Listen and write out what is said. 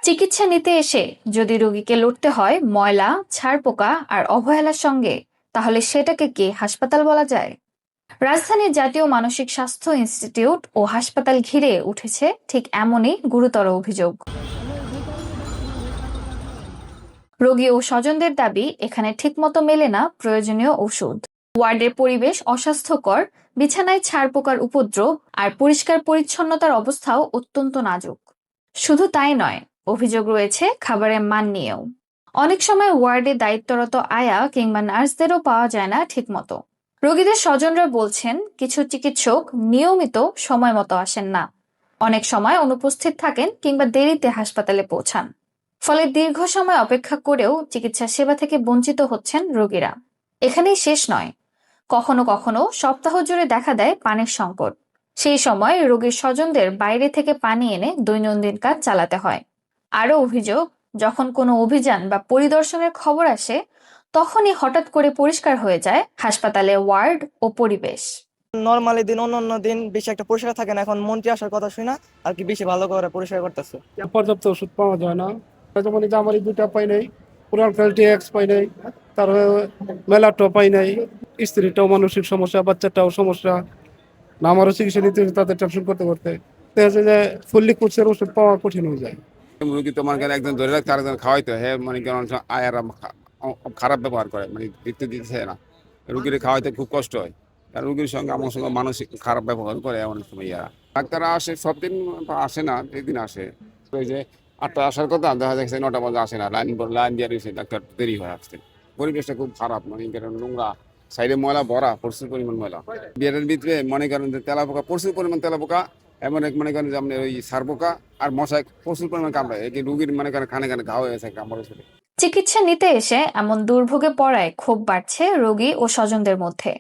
চিকিৎসা নিতে এসে যদি রোগীকে লড়তে হয় ময়লা, ছারপোকা আর অবহেলার সঙ্গে, তাহলে সেটাকে কি হাসপাতাল বলা যায়? রাজধানীর জাতীয় মানসিক স্বাস্থ্য ইনস্টিটিউট ও হাসপাতাল ঘিরে উঠেছে ঠিক এমনই গুরুতর অভিযোগ। রোগী ও স্বজনদের দাবি, এখানে ঠিকমতো মেলে না প্রয়োজনীয় ওষুধ, ওয়ার্ডের পরিবেশ অস্বাস্থ্যকর, বিছানায় ছারপোকার উপদ্রব আর পরিষ্কার পরিচ্ছন্নতার অবস্থাও অত্যন্ত নাজুক। শুধু তাই নয়, অভিযোগ রয়েছে খাবারের মান নিয়েও। অনেক সময় ওয়ার্ডে দায়িত্বরত আয়া কিংবা নার্সদেরও পাওয়া যায় না ঠিকমতো। রোগীদের স্বজনরা বলছেন, কিছু চিকিৎসক নিয়মিত সময় মতো আসেন না, অনেক সময় অনুপস্থিত থাকেন কিংবা দেরিতে হাসপাতালে পৌঁছান। ফলে দীর্ঘ সময় অপেক্ষা করেও চিকিৎসা সেবা থেকে বঞ্চিত হচ্ছেন রোগীরা। এখানেই শেষ নয়, কখনো কখনো সপ্তাহ জুড়ে দেখা দেয় পানির সংকট। সেই সময় রোগীর স্বজনদের বাইরে থেকে পানি এনে দৈনন্দিন কাজ চালাতে হয়। আরও অভিযোগ, যখন কোনো অভিযান বা পরিদর্শনের খবর আসে, তখনই হঠাৎ করে পরিষ্কার হয়ে যায় হাসপাতালে ওয়ার্ড ও পরিবেশ। নর্মালি দিন অন্য দিন বেশি একটা পরিষ্কার থাকে না, এখন মন্ত্রী আসার কথা শুনে আর কি বেশি ভালো করে পরিষ্কার করতেছে। পর্যাপ্ত ওষুধ পাওয়া যায় না। যেমন এই যে আমার এই দুটা পাই নাই, পুরান কোয়ালিটি এক্স পাই নাই, তারপরে মেলাটো পাই নাই, স্ত্রীটাও মানসিক সমস্যা, বাচ্চাটাও সমস্যা, না আমারও চিকিৎসা নিতে হচ্ছে তাদের টেনশন করতে করতে দেখা যায় যে ফুললি কোর্সের ওষুধ পাওয়া কঠিন হয়ে যায়। মুরগি তো মনে করেন একজন ধরে রাখতে আরেকজন খাওয়াইতে হ্যাঁ, মানে কেমন আয়ারা খারাপ ব্যবহার করে, মানে দিতে দিতেছে না, রুগীর খাওয়াইতে খুব কষ্ট হয়। আর রুগীর সঙ্গে আমার সঙ্গে মানসিক খারাপ ব্যবহার করে অনেক সময় ইয়ারা। ডাক্তাররা আসে সব দিন, আসে না, একদিন আসে। ওই যে 8টা আসার কথা, দেখা যাচ্ছে 9টা বাজে আসে না, লাইন দিয়ে রয়েছে, ডাক্তার দেরি হয় আসতে। পরিবেশটা খুব খারাপ, মানে কারণ নোংরা, সাইডে ময়লা ভরা, প্রচুর পরিমাণ ময়লা। বিয়ের ভিতরে মনে করেন যে তেলাপোকা, প্রচুর পরিমাণ তেলাপোকা, এমন এক মনে করেন যে আপনার ওই সারপোকা আর মশায় প্রচুর পরিমাণ কামড়ায়, এই রুগীর মনে করেন খানে খানে ঘা হয়ে গেছে কামড়ে চলে। চিকিৎসা নিতে এসে এমন দুর্ভোগে পড়ায় ক্ষোভ বাড়ছে রোগী ও স্বজনদের মধ্যে।